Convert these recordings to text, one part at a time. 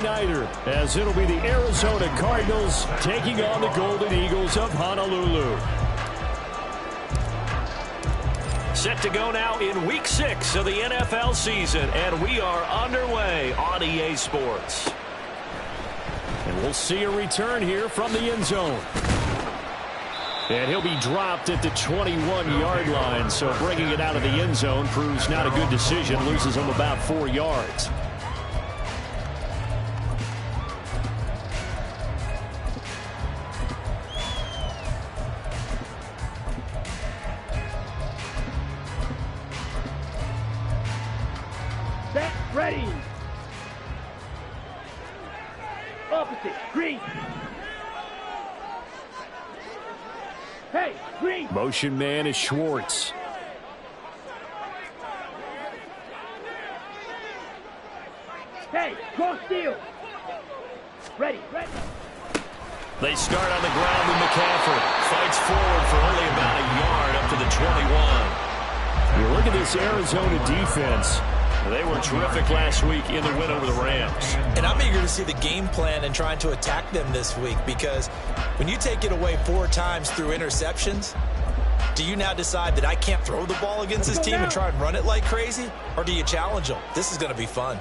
Neither, as it'll be the Arizona Cardinals taking on the Golden Eagles of Honolulu. Set to go now in Week 6 of the NFL season, and we are underway on EA Sports. And we'll see a return here from the end zone. And he'll be dropped at the 21-yard line, so bringing it out of the end zone proves not a good decision, loses him about 4 yards. Set, ready. Opposite, green. Hey, green. Motion man is Schwartz. Hey, cross field. Ready, ready. They start on the ground with McCaffrey. Fights forward for only about a yard up to the 21. You look at this Arizona defense. They were terrific last week in the win over the Rams. And I'm eager to see the game plan and trying to attack them this week, because when you take it away 4 times through interceptions, do you now decide that I can't throw the ball against this team and try and run it like crazy? Or do you challenge them? This is going to be fun.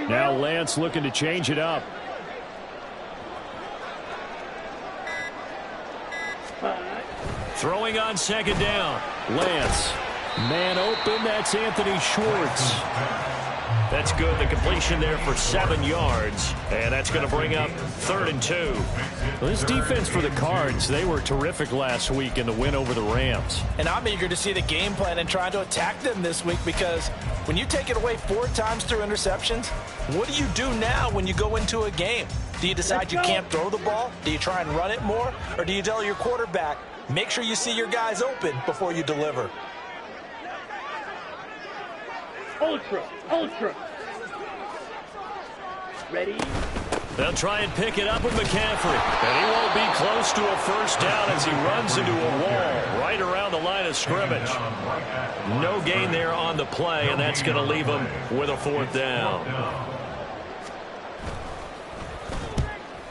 Now Lance looking to change it up. Throwing on second down. Lance. Man open. That's Anthony Schwartz. That's good. The completion there for 7 yards. And that's going to bring up 3rd and 2. Well, this defense for the Cards, they were terrific last week in the win over the Rams. And I'm eager to see the game plan and trying to attack them this week, because when you take it away 4 times through interceptions, what do you do now when you go into a game? Do you decide you can't throw the ball? Do you try and run it more? Or do you tell your quarterback, make sure you see your guys open before you deliver? Ultra, ultra. Ready? They'll try and pick it up with McCaffrey. And he won't be close to a first down as he runs into a wall right around the line of scrimmage. No gain there on the play, and that's going to leave him with a 4th down.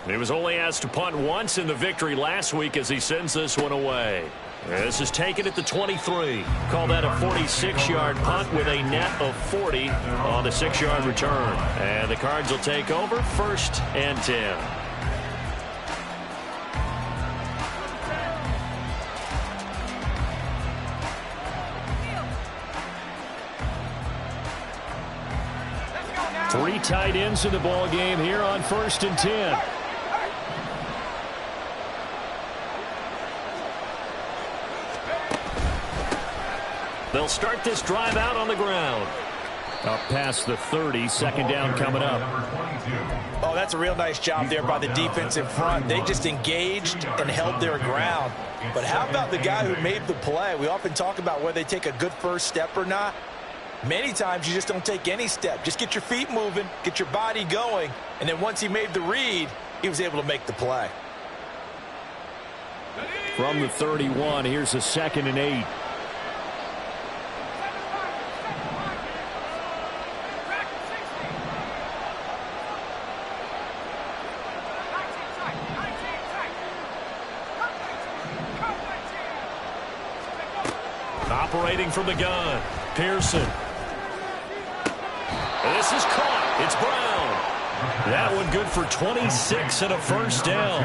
He was only asked to punt once in the victory last week as he sends this one away. This is taken at the 23. Call that a 46-yard punt with a net of 40 on the 6-yard return. And the Cards will take over 1st and 10. Three tight ends in the ball game here on 1st and 10. They'll start this drive out on the ground. Up past the 30, 2nd down coming up. Oh, that's a real nice job there by the defense in front. They just engaged and held their ground. But how about the guy who made the play? We often talk about whether they take a good first step or not. Many times you just don't take any step. Just get your feet moving, get your body going, and then once he made the read, he was able to make the play. From the 31, here's a 2nd and 8. Operating from the gun, Pearson. This is caught. It's Brown. That one good for 26 and a first down.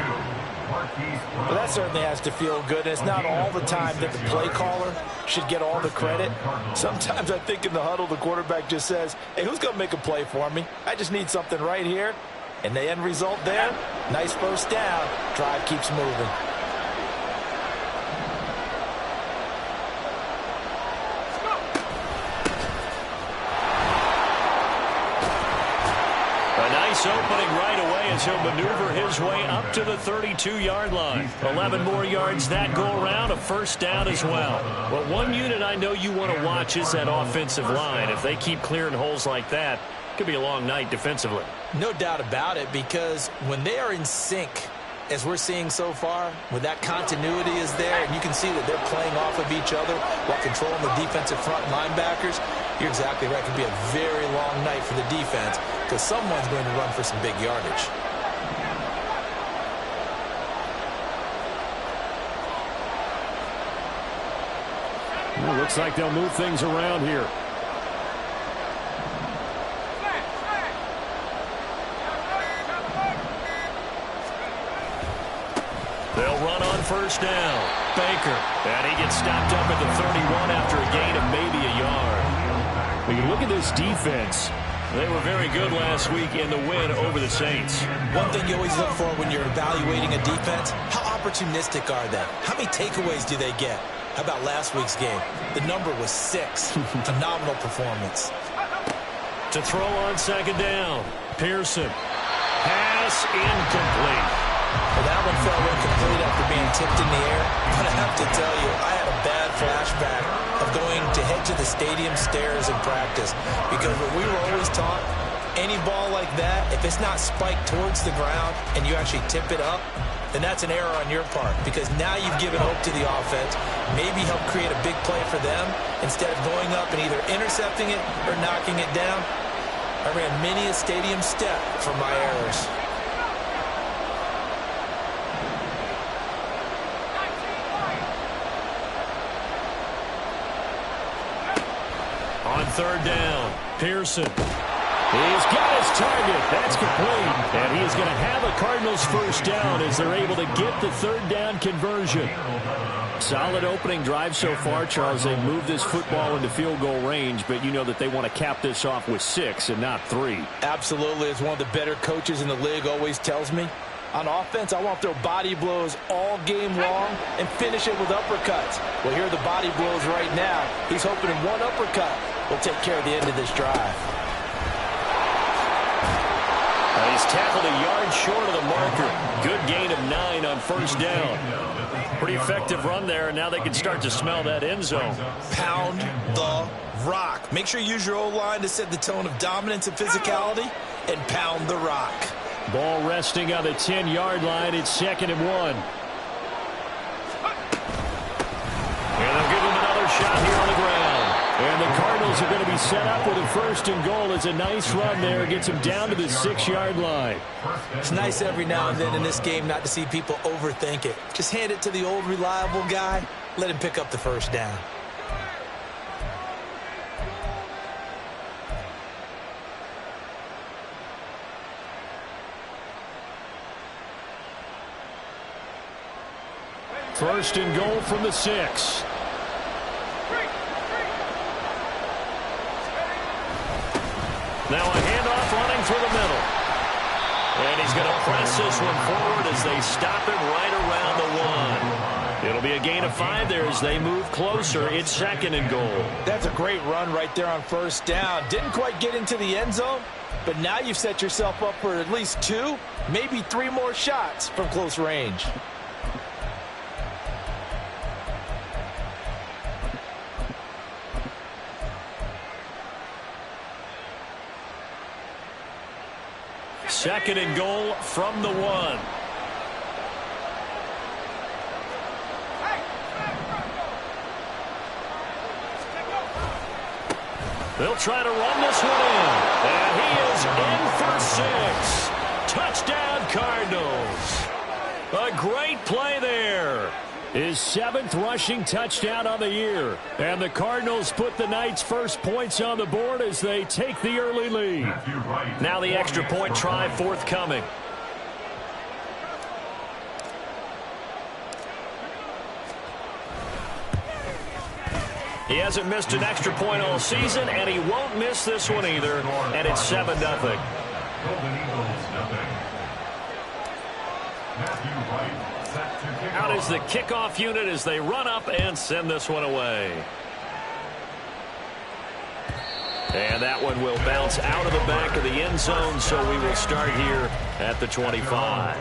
Well, that certainly has to feel good. It's not all the time that the play caller should get all the credit. Sometimes I think in the huddle, the quarterback just says, hey, who's going to make a play for me? I just need something right here. And the end result there, nice first down. Drive keeps moving. Opening right away as he'll maneuver his way up to the 32-yard line. 11 more yards that go around, a first down as well. But one unit I know you want to watch is that offensive line. If they keep clearing holes like that, Could be a long night defensively. No doubt about it, because when they are in sync, as we're seeing so far, when that continuity is there, and you can see that they're playing off of each other while controlling the defensive front linebackers, you're exactly right. It could be a very long night for the defense because someone's going to run for some big yardage. Well, looks like they'll move things around here. They'll run on first down. Baker. And he gets stopped up at the 31 after a gain of maybe a yard. When you look at this defense, they were very good last week in the win over the Saints. One thing you always look for when you're evaluating a defense, how opportunistic are they? How many takeaways do they get? How about last week's game? The number was 6. Phenomenal performance. To throw on second down. Pearson. Pass incomplete. Well, that one fell incomplete after being tipped in the air. But I have to tell you, I had a bad flashback of going to head to the stadium stairs in practice. Because what we were always taught, any ball like that, if it's not spiked towards the ground and you actually tip it up, then that's an error on your part. Because now you've given hope to the offense, maybe help create a big play for them, instead of going up and either intercepting it or knocking it down. I ran many a stadium step for my errors. On third down, Pearson. He's got his target. That's complete. And he is going to have a Cardinals first down as they're able to get the third down conversion. Solid opening drive so far, Charles. They've moved this football into field goal range, but you know that they want to cap this off with 6 and not 3. Absolutely. As one of the better coaches in the league always tells me, on offense, I want to throw body blows all game long and finish it with uppercuts. Well, here are the body blows right now. He's hoping in one uppercut will take care of the end of this drive. He's tackled a yard short of the marker. Good gain of 9 on first down. Pretty effective run there, and now they can start to smell that end zone. Pound the rock. Make sure you use your O-line to set the tone of dominance and physicality, and pound the rock. Ball resting on the 10-yard line. It's 2nd and 1. And they'll give him another shot here on the ground. And the Cardinals are going to be set up with a 1st and goal. It's a nice run there. Gets him down to the 6-yard line. It's nice every now and then in this game not to see people overthink it. Just hand it to the old reliable guy. Let him pick up the first down. First and goal from the 6. Now a handoff running through the middle. And he's going to press this one forward as they stop him right around the 1. It'll be a gain of 5 there as they move closer. It's 2nd and goal. That's a great run right there on first down. Didn't quite get into the end zone, but now you've set yourself up for at least 2, maybe 3 more shots from close range. Second and goal from the 1. They'll try to run this one in. And he is in for 6. Touchdown, Cardinals. A great play there. His 7th rushing touchdown on the year. And the Cardinals put the night's first points on the board as they take the early lead. Now the extra point try forthcoming. He hasn't missed an extra point all season, and he won't miss this one either. And it's 7-0. Out is the kickoff unit as they run up and send this one away. And that one will bounce out of the back of the end zone, so we will start here at the 25.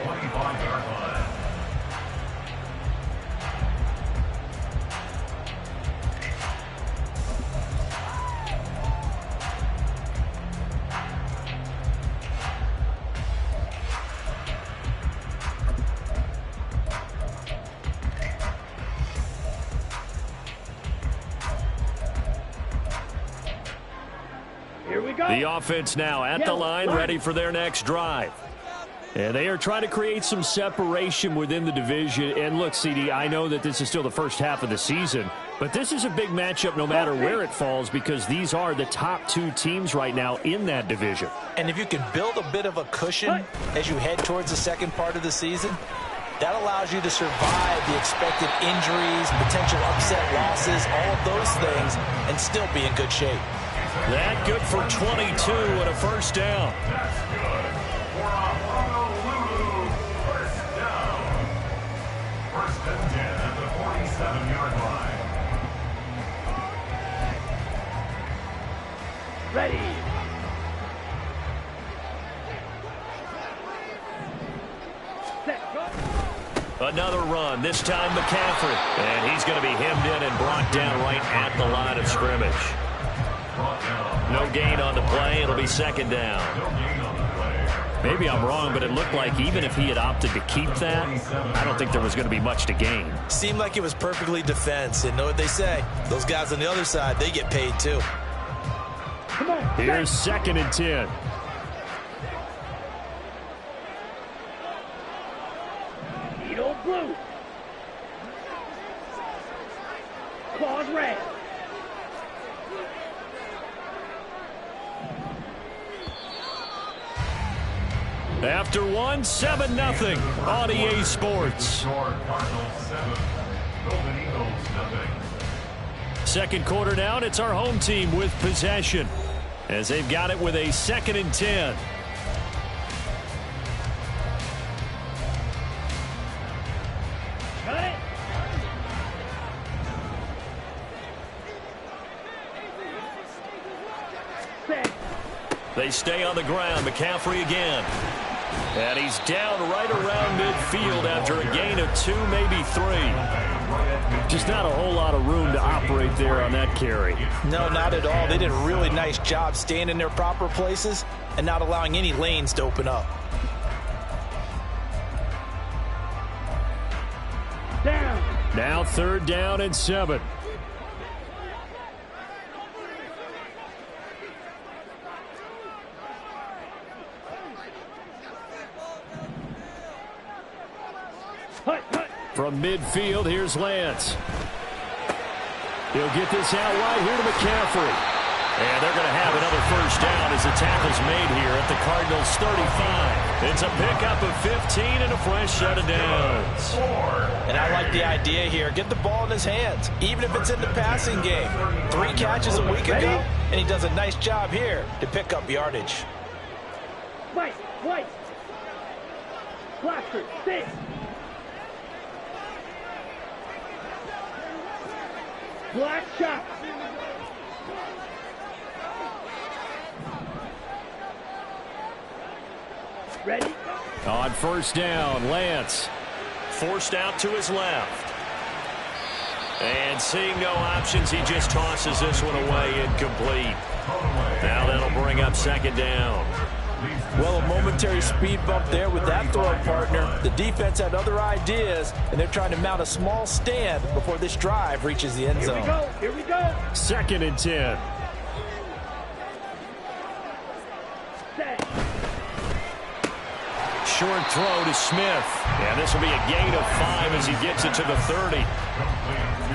The offense now at the line, ready for their next drive. And they are trying to create some separation within the division. And look, CD, I know that this is still the first half of the season, but this is a big matchup no matter where it falls because these are the top two teams right now in that division. And if you can build a bit of a cushion as you head towards the second part of the season, that allows you to survive the expected injuries, potential upset losses, all of those things, and still be in good shape. That good for 22 and a first down. First and 10 at the 47-yard line. Ready. Set, go. Another run, this time McCaffrey. And he's going to be hemmed in and brought down right at the line of scrimmage. No gain on the play. It'll be second down. Maybe I'm wrong, but it looked like even if he had opted to keep that, I don't think there was going to be much to gain. Seemed like it was perfectly defense. And know what they say? Those guys on the other side, they get paid too. Come on. Here's second and 10. Edo blue. Claws red. After one, 7-0 on EA Sports. Second quarter down, it's our home team with possession as they've got it with a second and 10. Got it. Set. They stay on the ground. McCaffrey again. And he's down right around midfield after a gain of 2, maybe 3. Just not a whole lot of room to operate there on that carry. No, not at all. They did a really nice job staying in their proper places and not allowing any lanes to open up. Down. Now third down and 7. Hut, hut. From midfield, here's Lance. He'll get this out wide here to McCaffrey. And they're going to have another first down as the tackle's made here at the Cardinals' 35. It's a pickup of 15 and a fresh set of downs. And I like the idea here. Get the ball in his hands, even if it's in the passing game. 3 catches a week ago, and he does a nice job here to pick up yardage. White, white. Blackford, sit. Black shot. Ready? On first down, Lance. Forced out to his left. And seeing no options, he just tosses this one away incomplete. Now that'll bring up second down. Well, a momentary speed bump there with that throw partner. The defense had other ideas, and they're trying to mount a small stand before this drive reaches the end Here we zone. go. Here we go. Second and 10. Set. Short throw to Smith. And this will be a gain of 5 as he gets it to the 30.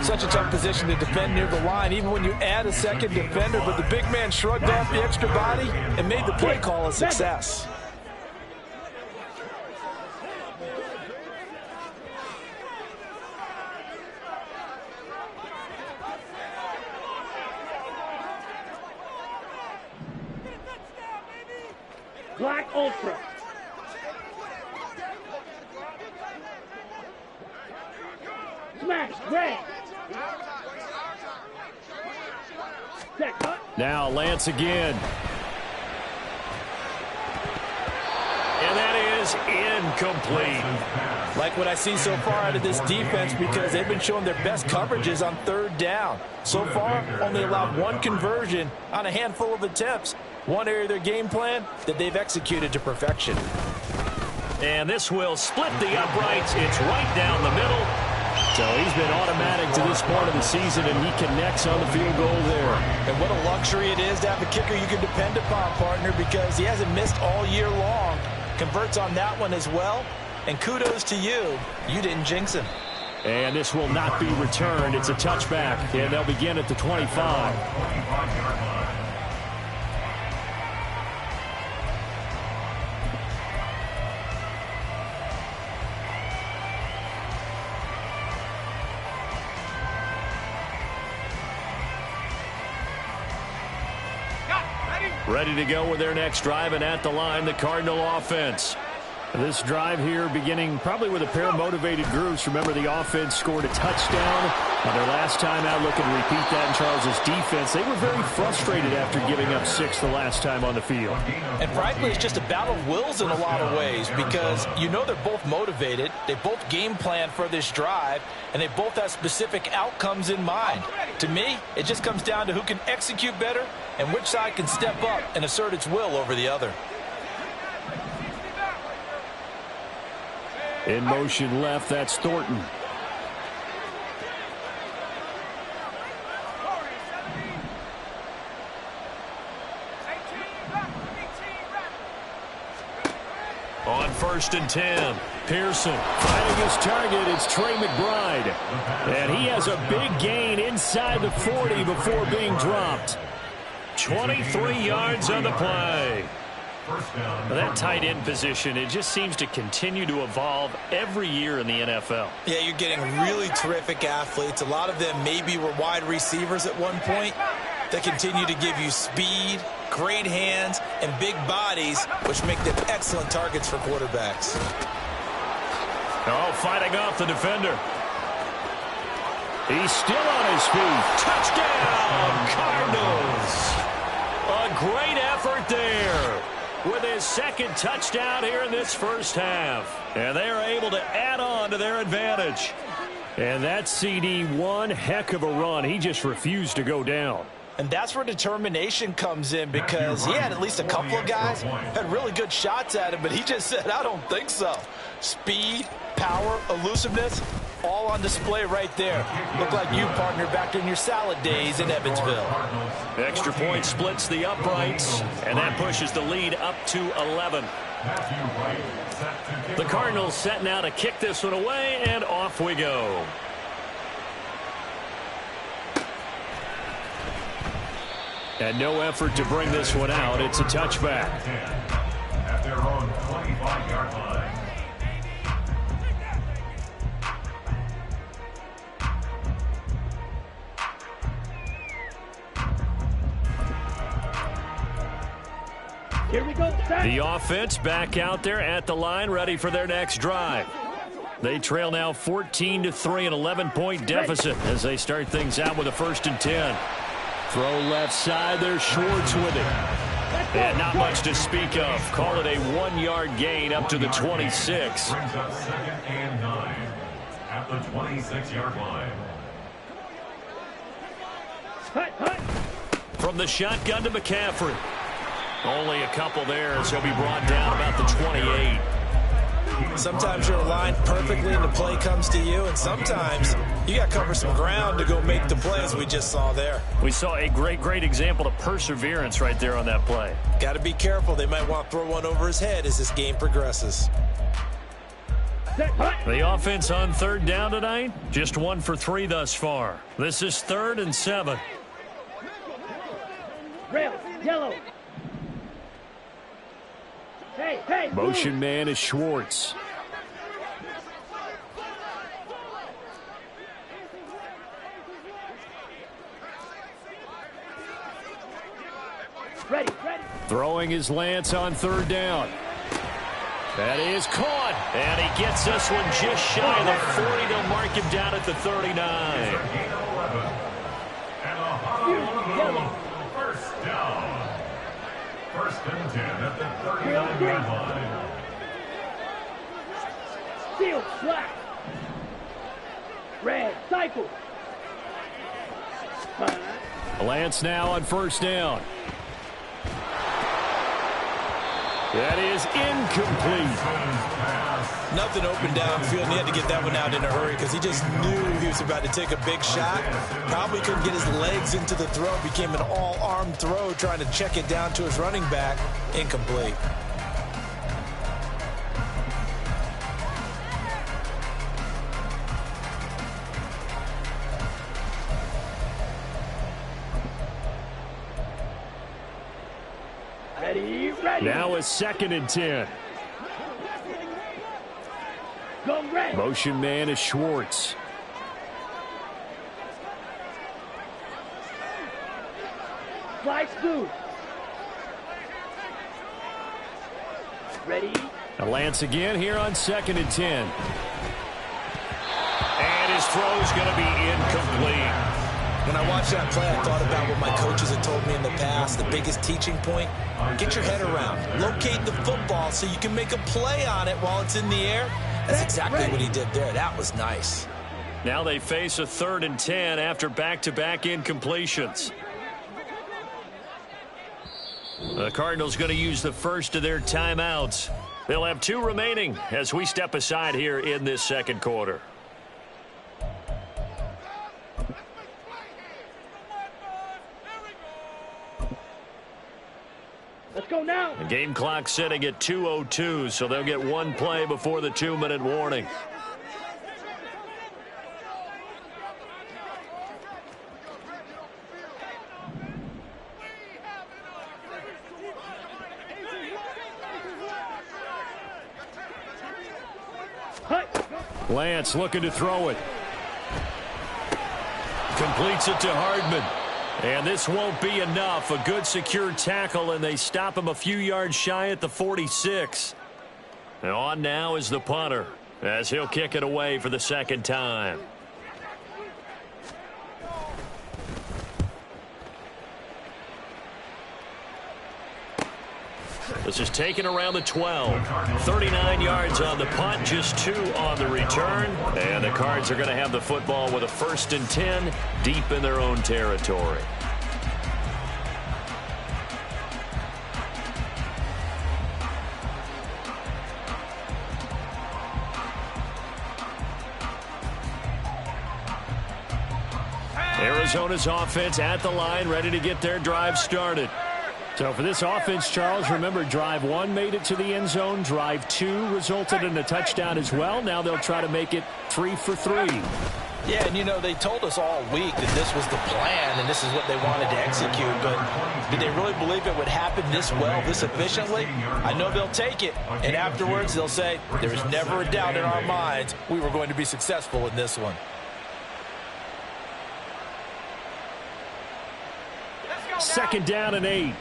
Such a tough position to defend near the line, even when you add a second defender, but the big man shrugged off the extra body and made the play call a success. Black Ultra. Smash, red. Set, cut. Now Lance again. And that is incomplete. Like what I see so far out of this defense, because they've been showing their best coverages on third down. So far, only allowed 1 conversion on a handful of attempts. One area of their game plan that they've executed to perfection. And this will split the uprights. It's right down the middle. So he's been automatic to this point of the season, and he connects on the field goal there. And what a luxury it is to have a kicker you can depend upon, partner, because he hasn't missed all year long. Converts on that one as well. And kudos to you. You didn't jinx him. And this will not be returned. It's a touchback, and they'll begin at the 25. Ready to go with their next drive, and at the line, the Cardinal offense. This drive here beginning probably with a pair of motivated groups. Remember, the offense scored a touchdown on their last time out. Looking to repeat that in Charles' defense. They were very frustrated after giving up 6 the last time on the field. And frankly, it's just a battle of wills in a lot of ways, because you know they're both motivated. They both game plan for this drive, and they both have specific outcomes in mind. To me, it just comes down to who can execute better and which side can step up and assert its will over the other. In motion left, that's Thornton. On 1st and 10. Pearson finding his target. It's Trey McBride. And he has a big gain inside the 40 before being dropped. 23 yards on the play. That tight end position, it just seems to continue to evolve every year in the NFL. Yeah, you're getting really terrific athletes. A lot of them maybe were wide receivers at one point. They continue to give you speed, great hands, and big bodies, which make them excellent targets for quarterbacks. Oh, fighting off the defender. He's still on his feet. Touchdown, Cardinals. A great effort there with his second touchdown here in this first half. And they are able to add on to their advantage. And that CD, one heck of a run. He just refused to go down. And that's where determination comes in, because he had at least a couple of guys had really good shots at him, but he just said, I don't think so. Speed, power, elusiveness, all on display right there. Look like you, partner, back in your salad days in Evansville. Extra point splits the uprights, and that pushes the lead up to 11. The Cardinals set now to kick this one away, and off we go. And no effort to bring this one out. It's a touchback. At their own 25-yard line. Here we go. The offense back out there at the line, ready for their next drive. They trail now 14-3, an 11-point deficit as they start things out with a 1st and 10. Throw left side. There's Schwartz with it. And not much to speak of. Call it a 1-yard gain up to the 26. Brings up 2nd and 9 at the 26-yard line. Hut, hut. From the shotgun to McCaffrey. Only a couple there as he'll be brought down about the 28. Sometimes you're aligned perfectly and the play comes to you, and sometimes you got to cover some ground to go make the play, as we just saw there. We saw a great example of perseverance right there on that play. Got to be careful. They might want to throw one over his head as this game progresses. Set, hut. The offense on 3rd down tonight, just 1 for 3 thus far. This is 3rd and 7. Rail, yellow. Hey, hey. Motion man is Schwartz. Ready, ready. Throwing his Lance on 3rd down. That is caught. And he gets this one just shy of the 40. They'll mark him down at the 39. Gain of 11. And a Honolulu first down. 1st and 10 at the 39-yard line. Seal, slack. Red, cycle. Lance now on 1st down. That is incomplete. Nothing open downfield, and he had to get that one out in a hurry because he just knew he was about to take a big shot. Probably couldn't get his legs into the throw. Became an all-arm throw trying to check it down to his running back. Incomplete. Ready. Now a 2nd and 10. Go red. Motion man is Schwartz. Flies through. Ready. A Lance again here on 2nd and 10. And his throw is going to be incomplete. When I watched that play, I thought about what my coaches had told me in the past. The biggest teaching point, get your head around. Locate the football so you can make a play on it while it's in the air. That's exactly what he did there. That was nice. Now they face a 3rd and 10 after back-to-back incompletions. The Cardinals going to use the first of their timeouts. They'll have 2 remaining as we step aside here in this 2nd quarter. Let's go now. The game clock sitting at 2:02, so they'll get 1 play before the 2-minute warning. Lance looking to throw it. Completes it to Hardman. And this won't be enough. A good secure tackle, and they stop him a few yards shy at the 46. And on now is the punter, as he'll kick it away for the 2nd time. This is taken around the 12. 39 yards on the punt, just 2 on the return. And the Cards are going to have the football with a 1st and 10 deep in their own territory. Arizona's offense at the line, ready to get their drive started. So for this offense, Charles, remember drive 1 made it to the end zone. Drive 2 resulted in a touchdown as well. Now they'll try to make it 3 for 3. Yeah, and you know, they told us all week that this was the plan and this is what they wanted to execute, but did they really believe it would happen this well, this efficiently? I know they'll take it, and afterwards they'll say, there was never a doubt in our minds we were going to be successful in this one. 2nd down and 8.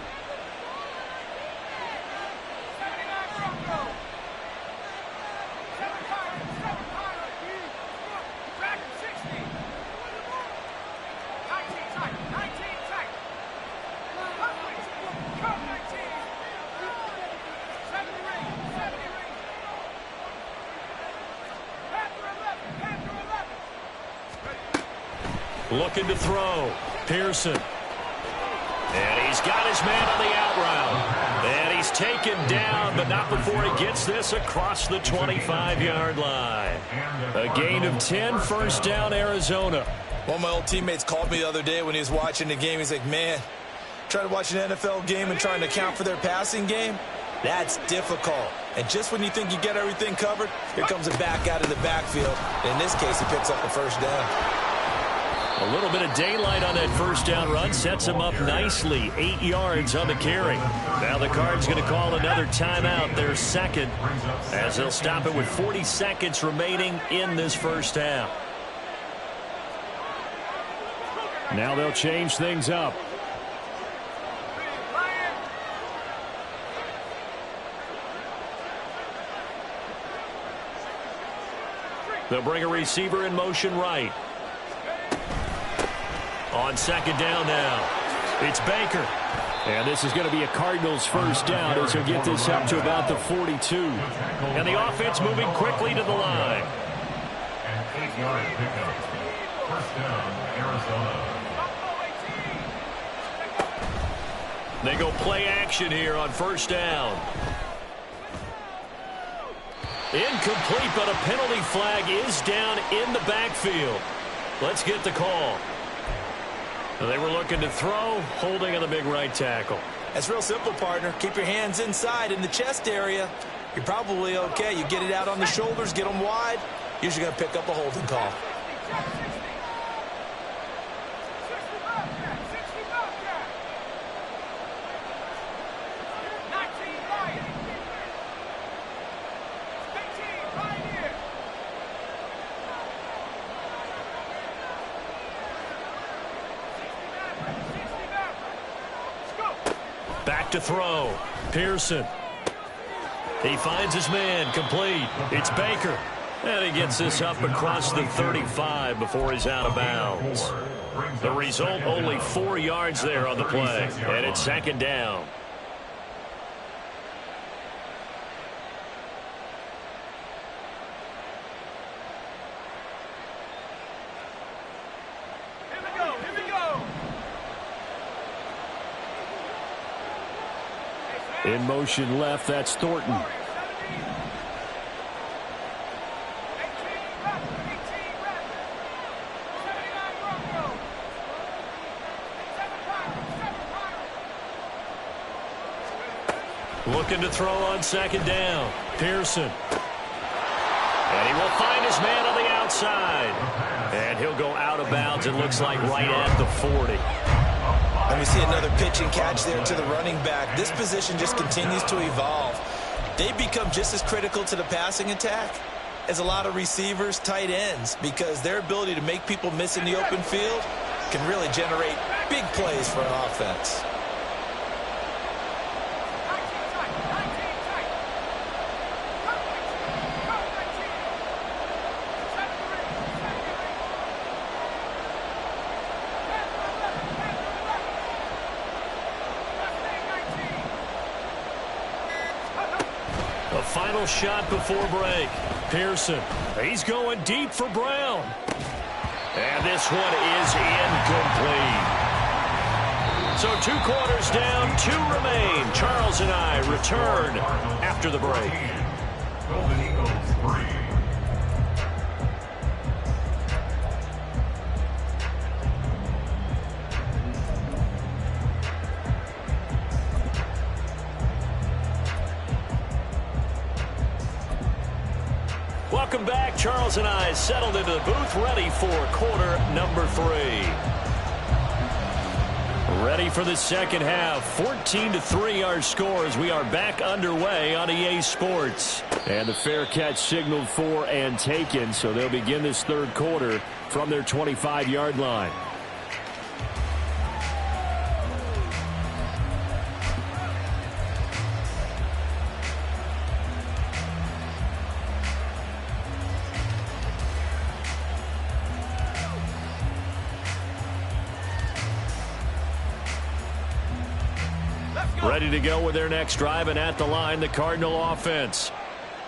Looking to throw. Pearson. And he's got his man on the out route. And he's taken down, but not before he gets this across the 25-yard line. A gain of 10, 1st down, Arizona. One of my old teammates called me the other day when he was watching the game. He's like, man, trying to watch an NFL game and trying to account for their passing game, that's difficult. And just when you think you get everything covered, here comes a back out of the backfield. In this case, he picks up a 1st down. A little bit of daylight on that 1st down run sets him up nicely. 8 yards on the carry. Now the Cards going to call another timeout, their 2nd, as they'll stop it with 40 seconds remaining in this 1st half. Now they'll change things up. They'll bring a receiver in motion right. On 2nd down now, it's Baker. And this is going to be a Cardinals 1st down as he'll get this up to about the 42. And the offense moving quickly to the line. An 8-yard pickup. 1st down, Arizona. They go play action here on 1st down. Incomplete, but a penalty flag is down in the backfield. Let's get the call. They were looking to throw, holding on the big right tackle. That's real simple, partner. Keep your hands inside in the chest area. You're probably okay. You get it out on the shoulders, get them wide. Usually going to pick up a holding call. Back to throw. Pearson. He finds his man. Complete. It's Baker. And he gets this up across the 35 before he's out of bounds. The result, only 4 yards there on the play. And it's second down. In motion left, that's Thornton. Looking to throw on second down. Pearson. And he will find his man on the outside. And he'll go out of bounds, it looks like, right at the 40. And we see another pitch and catch there to the running back. This position just continues to evolve. They become just as critical to the passing attack as a lot of receivers, tight ends, because their ability to make people miss in the open field can really generate big plays for an offense. Final shot before break. Pearson. He's going deep for Brown. And this one is incomplete. So 2 quarters down, 2 remain. Charles and I return after the break. Golden Eagles 3. Welcome back. Charles and I settled into the booth, ready for quarter number 3. Ready for the second half. 14-3 our scores. We are back underway on EA Sports. And the fair catch signaled for and taken, so they'll begin this third quarter from their 25-yard line. Ready to go with their next drive, and at the line, the Cardinal offense.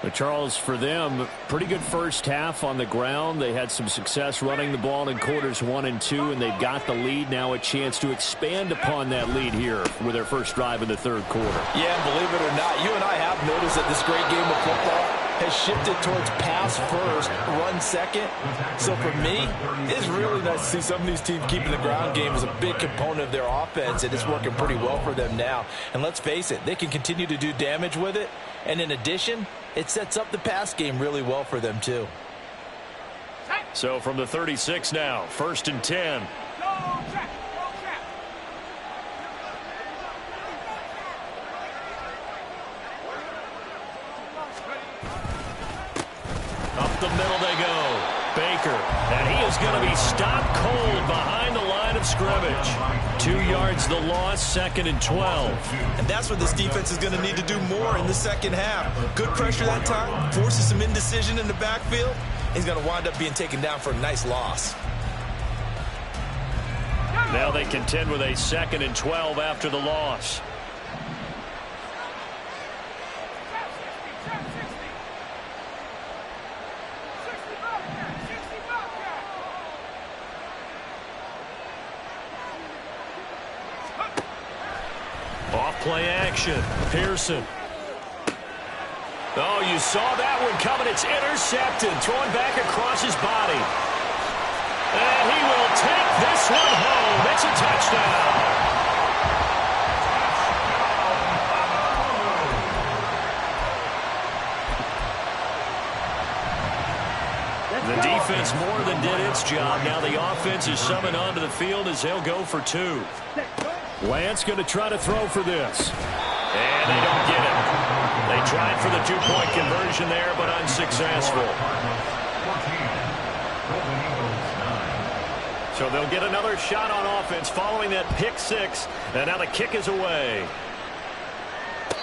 But Charles, for them, pretty good first half on the ground. They had some success running the ball in quarters 1 and 2, and they've got the lead. Now a chance to expand upon that lead here with their first drive in the third quarter. Yeah, and believe it or not, you and I have noticed that this great game of football has shifted towards pass first, run second. So for me, it's really nice to see some of these teams keeping the ground game as a big component of their offense, and it's working pretty well for them now. And let's face it, they can continue to do damage with it. And in addition, it sets up the pass game really well for them too. So from the 36 now, 1st and 10. Up the middle they go. Baker, and he is going to be stopped cold behind the line of scrimmage. 2 yards the loss, 2nd and 12. And that's what this defense is going to need to do more in the second half. Good pressure that time, forces some indecision in the backfield. He's going to wind up being taken down for a nice loss. Now they contend with a 2nd and 12 after the loss. Off play action. Pearson. Oh, you saw that one coming. It's intercepted. Throwing back across his body. And he will take this one home. It's a touchdown. The defense more than did its job. Now the offense is summoned onto the field as they'll go for two. Lance going to try to throw for this. And they don't get it. They tried for the two-point conversion there, but unsuccessful. So they'll get another shot on offense following that pick six. And now the kick is away.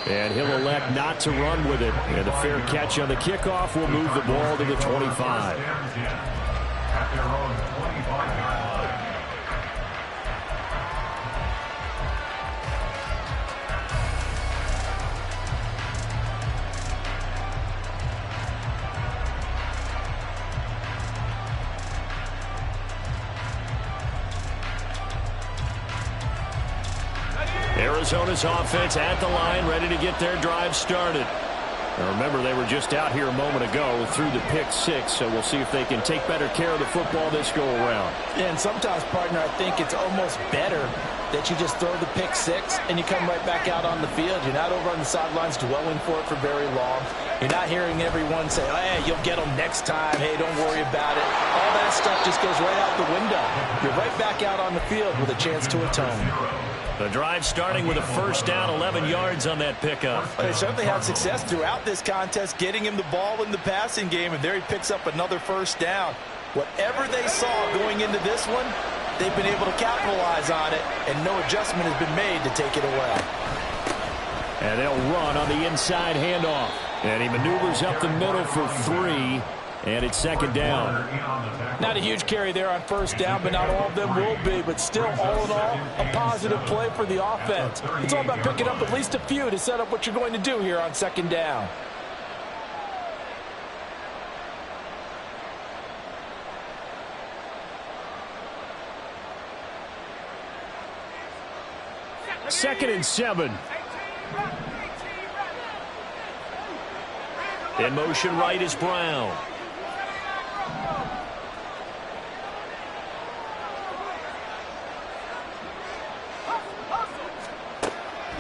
And he'll elect not to run with it. And a fair catch on the kickoff will move the ball to the 25. At their own 25-yard line. Arizona's offense at the line, ready to get their drive started. Now remember, they were just out here a moment ago through the pick six, so we'll see if they can take better care of the football this go-around. Yeah, and sometimes, partner, I think it's almost better that you just throw the pick six and you come right back out on the field. You're not over on the sidelines dwelling for it for very long. You're not hearing everyone say, oh, hey, you'll get them next time. Hey, don't worry about it. All that stuff just goes right out the window. You're right back out on the field with a chance to atone. The drive starting with a first down, 11 yards on that pickup. They certainly had success throughout this contest, getting him the ball in the passing game, and there he picks up another first down. Whatever they saw going into this one, they've been able to capitalize on it, and no adjustment has been made to take it away. And they'll run on the inside handoff. And he maneuvers up the middle for 3. And it's second down. Not a huge carry there on first down, but not all of them will be. But still, all in all, a positive play for the offense. It's all about picking up at least a few to set up what you're going to do here on second down. Second and 7. In motion right is Brown.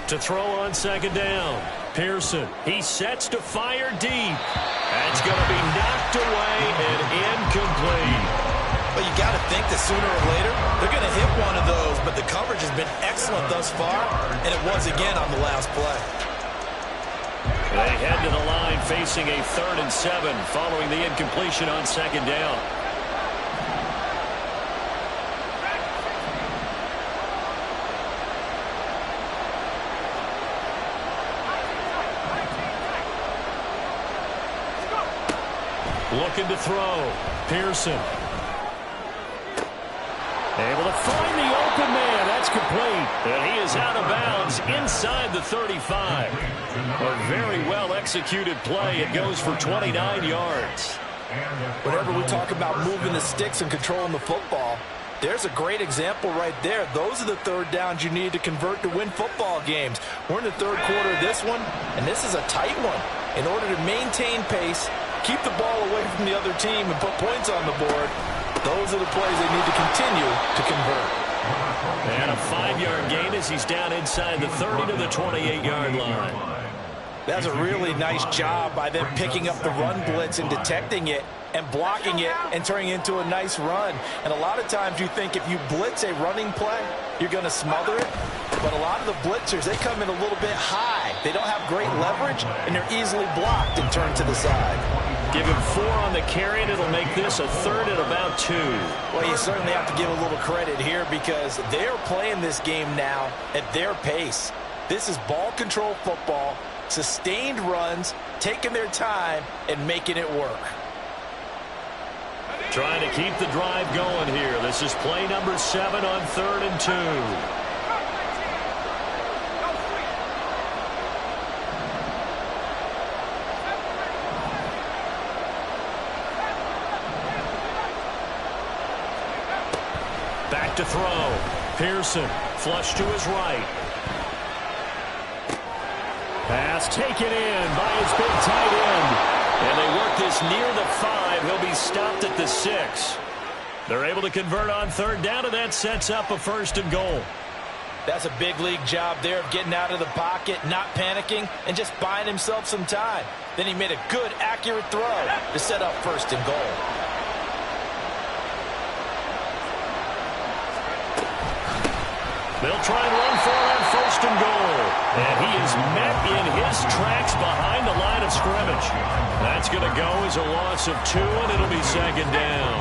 To throw on second down. Pearson. He sets to fire deep. That's going to be knocked away and incomplete. Well, you got to think that sooner or later they're going to hit one of those, but the coverage has been excellent thus far, and it was again on the last play. They head to the line facing a 3rd and 7 following the incompletion on second down. Looking to throw. Pearson. Able to find the open man. That's complete. And he is out of bounds inside the 35. A very well executed play. It goes for 29 yards. Whenever we talk about moving the sticks and controlling the football, there's a great example right there. Those are the third downs you need to convert to win football games. We're in the third quarter of this one, and this is a tight one. In order to maintain pace, keep the ball away from the other team, and put points on the board, those are the plays they need to continue to convert. And a 5-yard gain as he's down inside the 30 to the 28-yard line. That's a really nice job by them picking up the run blitz and detecting it and blocking it and turning it into a nice run. And a lot of times you think if you blitz a running play, you're going to smother it. But a lot of the blitzers, they come in a little bit high. They don't have great leverage, and they're easily blocked and turned to the side. Give him 4 on the carry, and it'll make this a 3rd and about 2. Well, you certainly have to give a little credit here because they're playing this game now at their pace. This is ball control football, sustained runs, taking their time, and making it work. Trying to keep the drive going here. This is play number 7 on 3rd and 2. Back to throw. Pearson, flush to his right. Pass It's taken in by his big tight end. And they work this near the 5. He'll be stopped at the 6. They're able to convert on third down, and that sets up a 1st and goal. That's a big league job there of getting out of the pocket, not panicking, and just buying himself some time. Then he made a good, accurate throw to set up 1st and goal. They'll try and run for it on 1st and goal. And he is met in his tracks behind the line of scrimmage. That's going to go as a loss of 2, and it'll be 2nd down.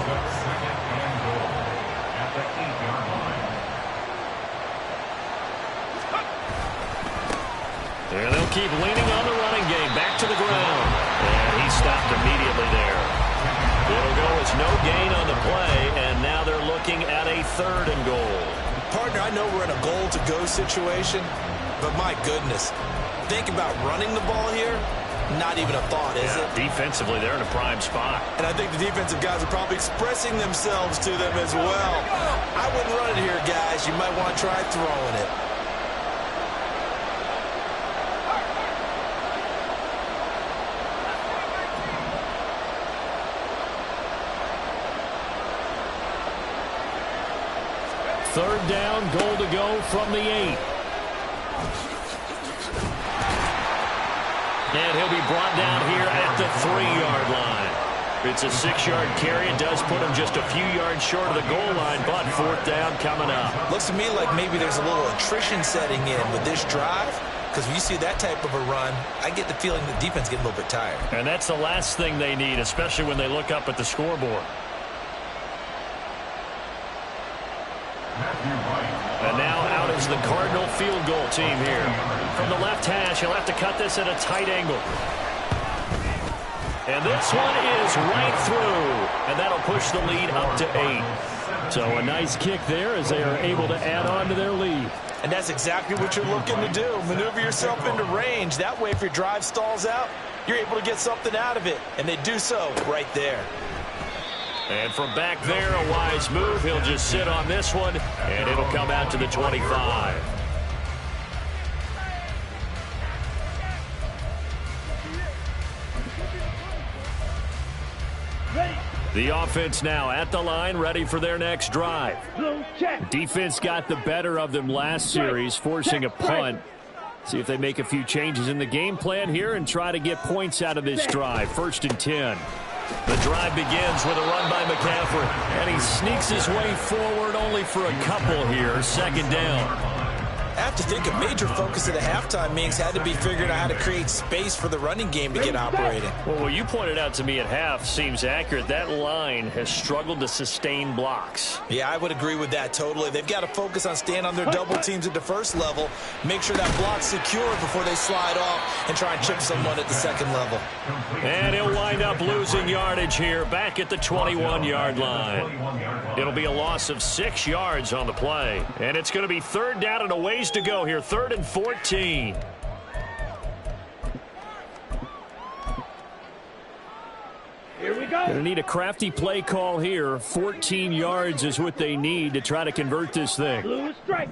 And they'll keep leaning on the running game. Back to the ground. And he stopped immediately there. It'll go as no gain on the play, and now they're looking at a 3rd and goal. Partner, I know we're in a goal-to-go situation, but my goodness, think about running the ball here. Not even a thought, is it? Defensively, they're in a prime spot. And I think the defensive guys are probably expressing themselves to them as well. I wouldn't run it here, guys. You might want to try throwing it. Third down, goal to go from the 8. And he'll be brought down here at the 3-yard line. It's a 6-yard carry. It does put him just a few yards short of the goal line, but 4th down coming up. Looks to me like maybe there's a little attrition setting in with this drive, because when you see that type of a run, I get the feeling the defense getting a little bit tired. And that's the last thing they need, especially when they look up at the scoreboard. And now out is the Cardinal field goal team here. From the left hash, he'll have to cut this at a tight angle. And this one is right through. And that'll push the lead up to 8. So a nice kick there as they are able to add on to their lead. And that's exactly what you're looking to do. Maneuver yourself into range. That way, if your drive stalls out, you're able to get something out of it. And they do so right there. And from back there, a wise move. He'll just sit on this one, and it'll come out to the 25. The offense now at the line, ready for their next drive. Defense got the better of them last series, forcing a punt. See if they make a few changes in the game plan here and try to get points out of this drive. 1st and 10. The drive begins with a run by McCaffrey. And he sneaks his way forward only for a couple here. 2nd down. I have to think a major focus of the halftime meetings had to be figuring out how to create space for the running game to get operating. Well, what you pointed out to me at half seems accurate. That line has struggled to sustain blocks. Yeah, I would agree with that totally. They've got to focus on staying on their double teams at the first level, make sure that block's secure before they slide off and try and chip someone at the 2nd level. And he'll wind up losing yardage here back at the 21-yard line. It'll be a loss of 6 yards on the play. And it's going to be 3rd down and a ways to go here. 3rd and 14. Here we go. Going to need a crafty play call here. 14 yards is what they need to try to convert this thing. Blue is strike.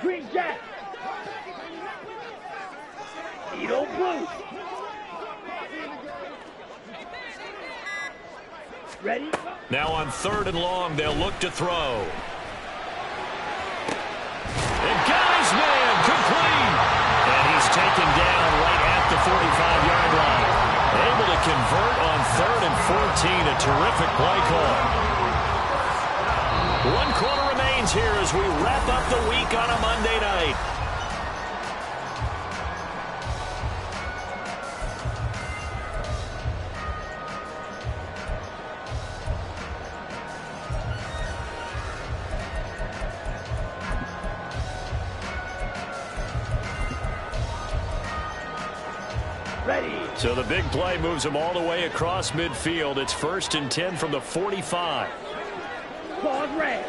Green jack. Edo blue. Ready? Now on 3rd and long, they'll look to throw. And got his man complete. And he's taken down right at the 45-yard line. Able to convert on 3rd and 14. A terrific play call. 1 quarter remains here as we wrap up the week on a Monday night. So the big play moves him all the way across midfield. It's 1st and 10 from the 45. Pause red.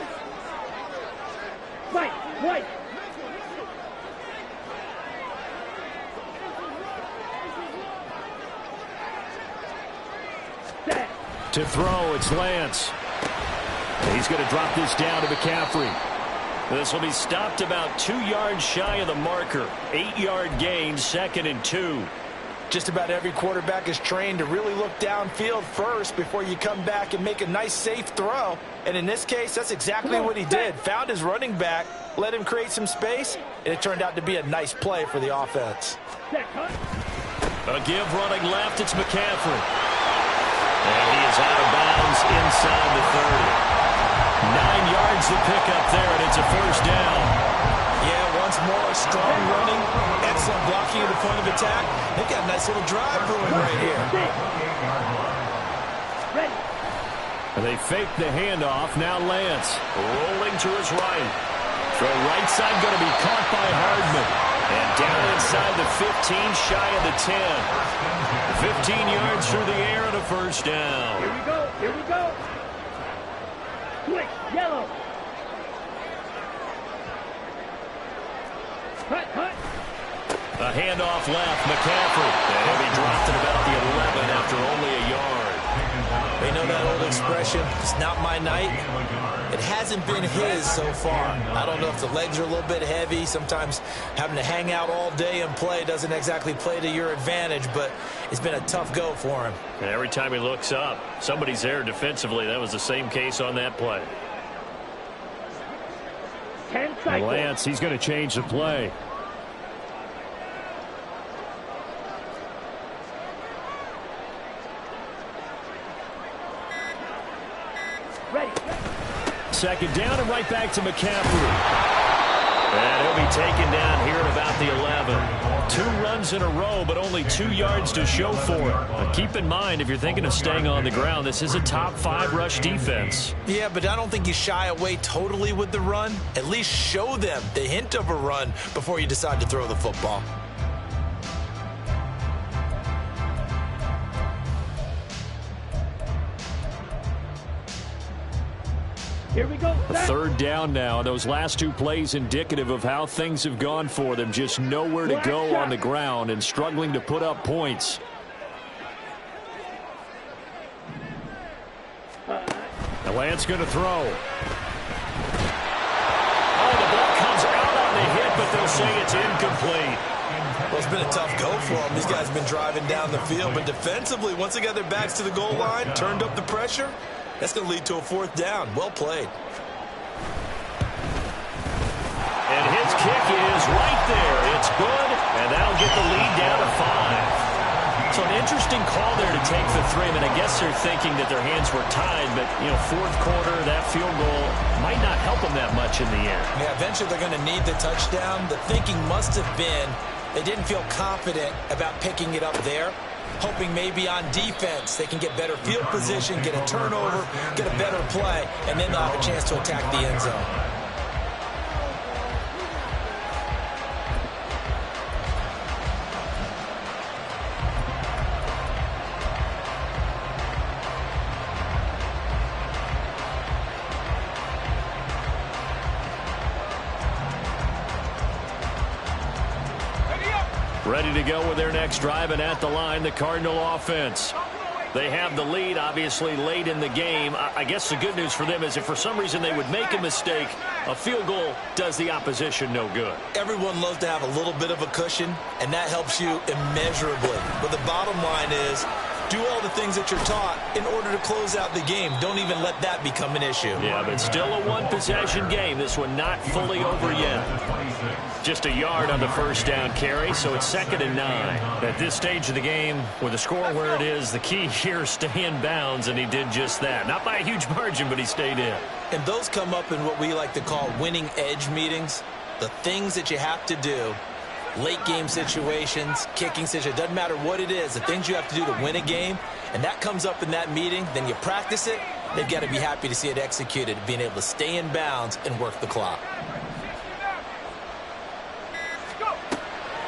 White, white. Set. To throw, it's Lance. He's going to drop this down to McCaffrey. This will be stopped about 2 yards shy of the marker. 8-yard gain, 2nd and 2. Just about every quarterback is trained to really look downfield first before you come back and make a nice, safe throw. And in this case, that's exactly what he did. Found his running back, let him create some space, and it turned out to be a nice play for the offense. A give running left, it's McCaffrey. And he is out of bounds inside the 30. 9 yards to pick up there, and it's a first down. Yeah, once more, strong running, excellent blocking at the point of attack. They've got a nice little drive brewing right here. They fake the handoff. Now Lance rolling to his right. Throw right side going to be caught by Hardman. And down inside the 15, shy of the 10. 15 yards through the air and a first down. Here we go. Here we go. Quick, yellow. Cut. A handoff left, McCaffrey. And he'll be dropped at about the 11 after only a yard. They know that old expression, it's not my night. It hasn't been his so far. I don't know if the legs are a little bit heavy. Sometimes having to hang out all day and play doesn't exactly play to your advantage, but it's been a tough go for him. And every time he looks up, somebody's there defensively. That was the same case on that play. 10 cycles. Lance, he's going to change the play. Ready. Second down and right back to McCaffrey. And he'll be taken down here at about the 11. 2 runs in a row, but only 2 yards to show for it. Now keep in mind, if you're thinking of staying on the ground, this is a top 5 rush defense. Yeah, but I don't think you shy away totally with the run. At least show them the hint of a run before you decide to throw the football. Here we go. A third down now. Those last 2 plays indicative of how things have gone for them. Just nowhere to go on the ground and struggling to put up points. Now Lance going to throw. Oh, the ball comes out on the hit, but they'll say it's incomplete. Well, it's been a tough go for them. These guys have been driving down the field, but defensively, once they got their backs to the goal line, turned up the pressure, that's going to lead to a 4th down. Well played. And his kick is right there. It's good, and that'll get the lead down to 5. So an interesting call there to take the 3. I mean, I guess they're thinking that their hands were tied, but, you know, 4th quarter, that field goal might not help them that much in the end. Yeah, eventually they're going to need the touchdown. The thinking must have been they didn't feel confident about picking it up there, hoping maybe on defense they can get better field position, get a turnover, get a better play, and then they'll have a chance to attack the end zone. Ready to go with their next drive, and at the line, the Cardinal offense. They have the lead, obviously, late in the game. I guess the good news for them is if for some reason they would make a mistake, a field goal does the opposition no good. Everyone loves to have a little bit of a cushion, and that helps you immeasurably. But the bottom line is, do all the things that you're taught in order to close out the game. Don't even let that become an issue. Yeah, but still a 1-possession game. This one not fully over yet. Just a yard on the first down carry, so it's 2nd and 9. At this stage of the game, with the score where it is, the key here is stay in bounds, and he did just that. Not by a huge margin, but he stayed in. And those come up in what we like to call winning edge meetings. The things that you have to do, late game situations, kicking situations, doesn't matter what it is, the things you have to do to win a game, and that comes up in that meeting, then you practice it, they've got to be happy to see it executed, being able to stay in bounds and work the clock.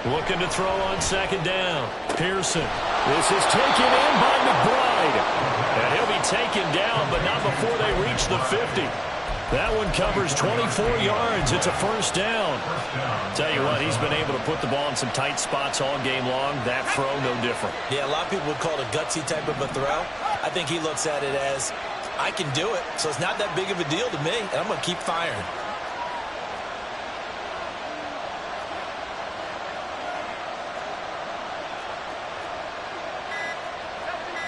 Looking to throw on 2nd down. Pearson. This is taken in by McBride. And he'll be taken down, but not before they reach the 50. That one covers 24 yards. It's a first down. Tell you what, he's been able to put the ball in some tight spots all game long. That throw, no different. Yeah, a lot of people would call it a gutsy type of a throw. I think he looks at it as, I can do it, so it's not that big of a deal to me, and I'm going to keep firing.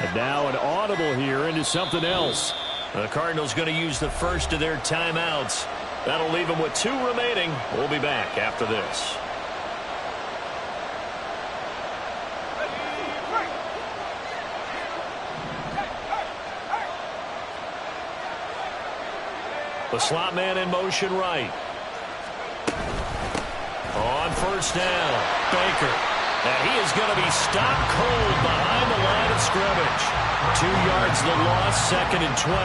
And now an audible here into something else. The Cardinals going to use the first of their timeouts. That'll leave them with 2 remaining. We'll be back after this. The slot man in motion right. On first down, Baker. And he is going to be stopped cold behind the line of scrimmage. 2 yards the loss, 2nd and 12.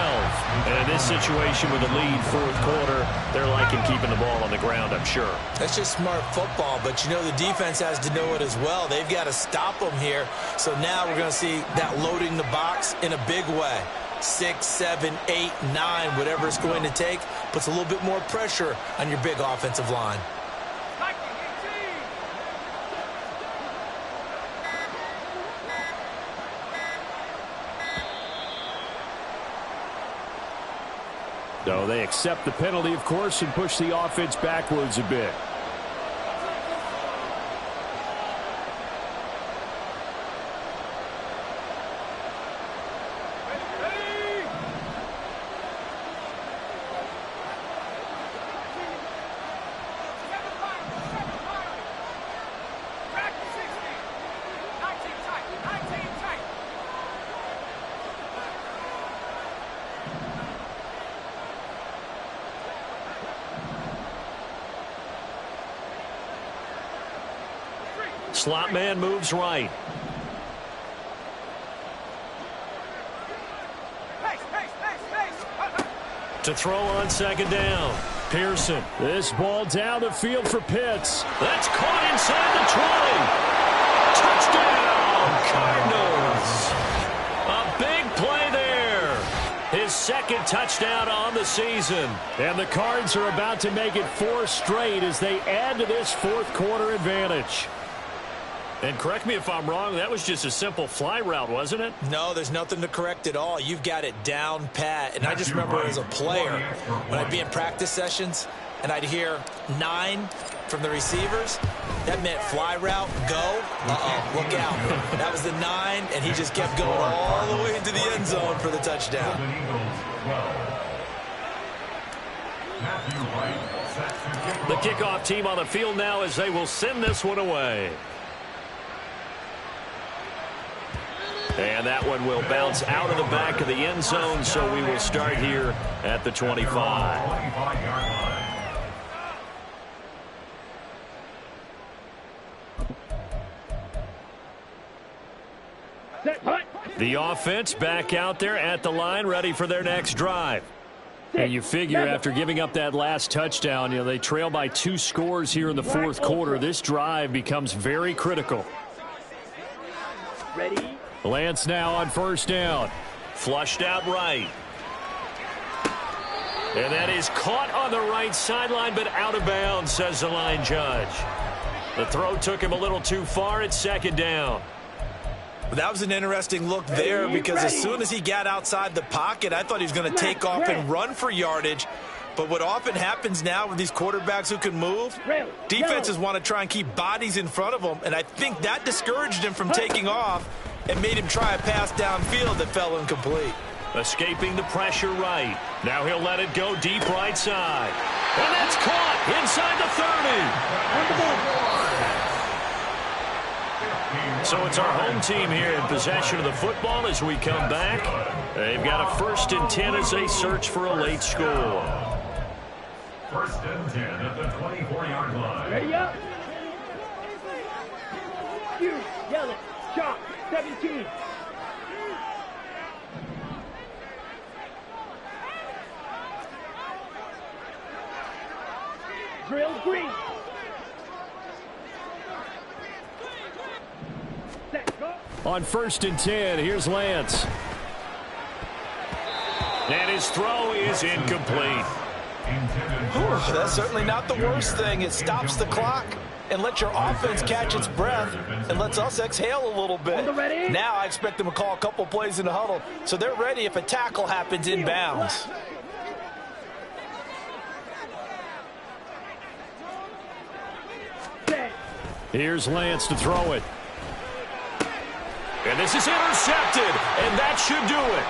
And in this situation with a lead, 4th quarter, they're liking keeping the ball on the ground, I'm sure. That's just smart football, but you know the defense has to know it as well. They've got to stop them here. So now we're going to see that loading the box in a big way. 6, 7, 8, 9, whatever it's going to take, puts a little bit more pressure on your big offensive line. So they accept the penalty, of course, and push the offense backwards a bit. Slot man moves right. To throw on 2nd down. Pearson. This ball down the field for Pitts. That's caught inside the 20. Touchdown, Cardinals. A big play there. His 2nd touchdown on the season. And the Cards are about to make it 4 straight as they add to this 4th quarter advantage. And correct me if I'm wrong, that was just a simple fly route, wasn't it? No, there's nothing to correct at all. You've got it down pat. And I just remember as a player, when I'd be in practice sessions and I'd hear 9 from the receivers, that meant fly route, go. Look out. That was the 9, and he just kept going all the way into the end zone for the touchdown. The kickoff team on the field now as they will send this one away. And that one will bounce out of the back of the end zone, so we will start here at the 25. The offense back out there at the line, ready for their next drive. And you figure after giving up that last touchdown, they trail by 2 scores here in the 4th quarter. This drive becomes very critical. Ready? Lance now on first down. Flushed out right. And that is caught on the right sideline, but out of bounds, says the line judge. The throw took him a little too far at 2nd down. That was an interesting look there because as soon as he got outside the pocket, I thought he was going to take off and run for yardage. But what often happens now with these quarterbacks who can move, defenses want to try and keep bodies in front of them, and I think that discouraged him from taking off and made him try a pass downfield that fell incomplete. Escaping the pressure right. Now he'll let it go deep right side. And that's caught inside the 30. So it's our home team here in possession of the football as we come back. They've got a 1st and 10 as they search for a late score. 1st and 10 at the 24-yard line. Ready up. You yell it. Chop. 17. Drill green. Set, go. On 1st and 10, here's Lance. And his throw is incomplete. That's certainly not the worst thing. It stops the clock and lets your offense catch its breath and lets us exhale a little bit. Now I expect them to call a couple plays in the huddle so they're ready if a tackle happens inbounds. Here's Lance to throw it. And this is intercepted, and that should do it.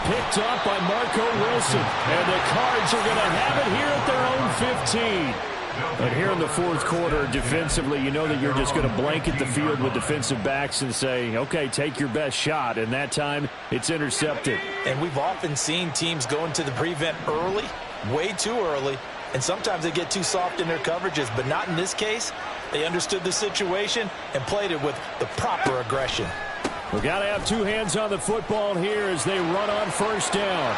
Picked up by Marco Wilson, and the Cards are going to have it here at their own 15. But here in the fourth quarter, defensively, you know that you're just going to blanket the field with defensive backs and say, okay, take your best shot. And that time, it's intercepted. And we've often seen teams go into the prevent early, way too early, and sometimes they get too soft in their coverages. But not in this case. They understood the situation and played it with the proper aggression. We've got to have two hands on the football here as they run on first down.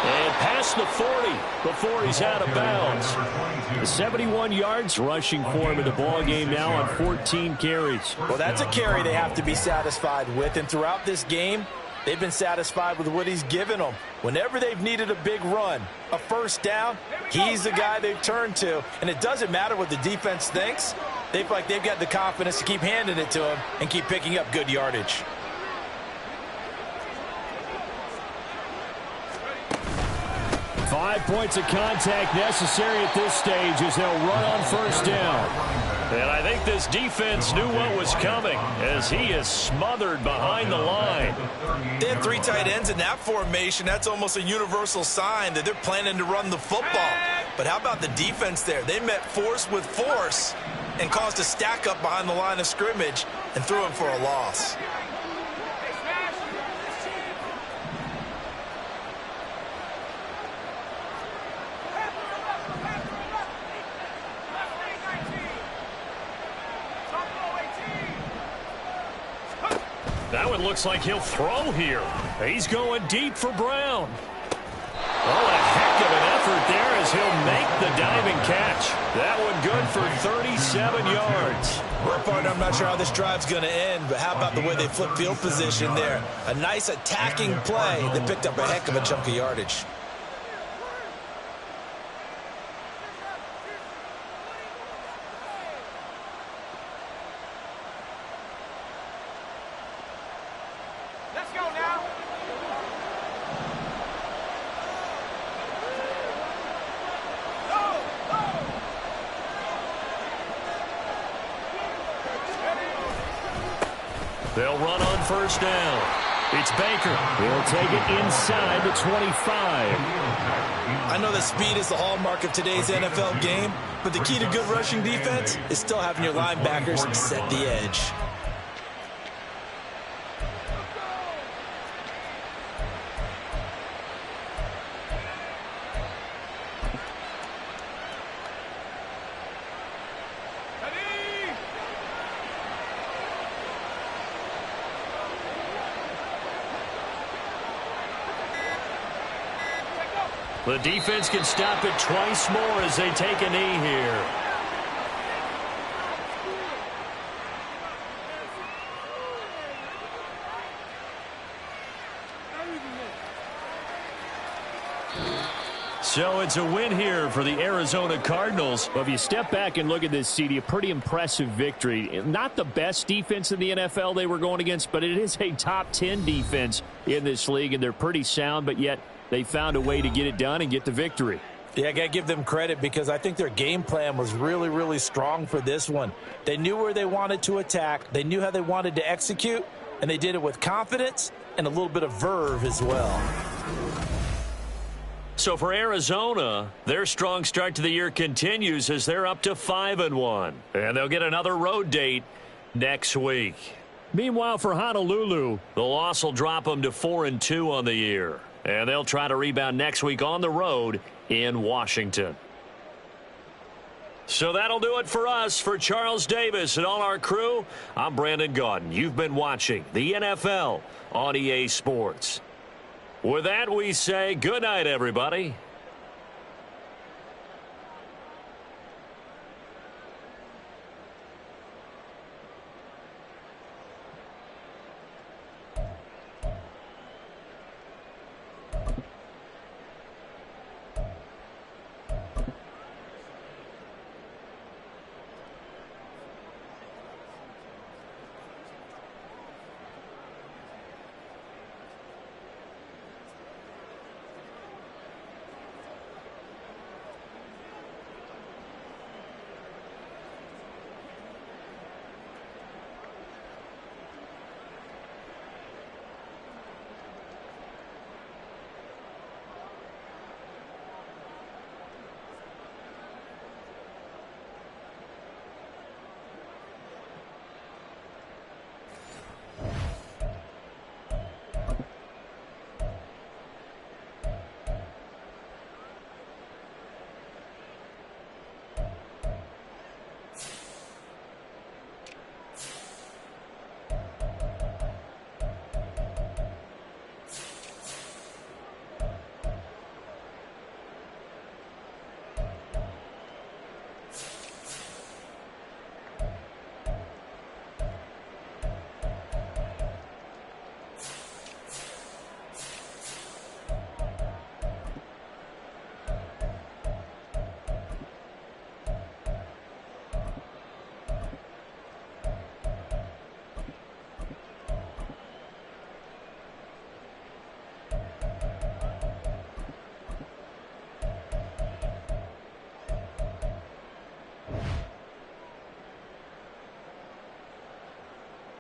And past the 40 before he's out of bounds. 71 yards rushing for him in the ball game now on 14 carries. Well, that's a carry they have to be satisfied with. And throughout this game, they've been satisfied with what he's given them. Whenever they've needed a big run, a first down, he's the guy they've turned to. And it doesn't matter what the defense thinks. They feel like they've got the confidence to keep handing it to him and keep picking up good yardage. Five points of contact necessary at this stage as they'll run on first down. And I think this defense knew what was coming as he is smothered behind the line. They had three tight ends in that formation. That's almost a universal sign that they're planning to run the football. But how about the defense there? They met force with force and caused a stack up behind the line of scrimmage and threw him for a loss. That one looks like he'll throw here. He's going deep for Brown. Oh, a heck of an effort there as he'll make the diving catch. That one good for 37 yards. Well, partner, I'm not sure how this drive's going to end, but how about the way they flip field position there? A nice attacking play that picked up a heck of a chunk of yardage. They'll run on first down. It's Baker. He'll take it inside the 25. I know that speed is the hallmark of today's NFL game, but the key to good rushing defense is still having your linebackers set the edge. The defense can stop it twice more as they take a knee here. So it's a win here for the Arizona Cardinals. Well, if you step back and look at this, CD, a pretty impressive victory. Not the best defense in the NFL they were going against, but it is a top 10 defense in this league, and they're pretty sound, but yet they found a way to get it done and get the victory. Yeah, I got to give them credit because I think their game plan was really, really strong for this one. They knew where they wanted to attack. They knew how they wanted to execute, and they did it with confidence and a little bit of verve as well. So for Arizona, their strong start to the year continues as they're up to 5-1. And they'll get another road date next week. Meanwhile, for Honolulu, the loss will drop them to 4-2 on the year. And they'll try to rebound next week on the road in Washington. So that'll do it for us. For Charles Davis and all our crew, I'm Brandon Gaudin. You've been watching the NFL on EA Sports. With that, we say good night, everybody.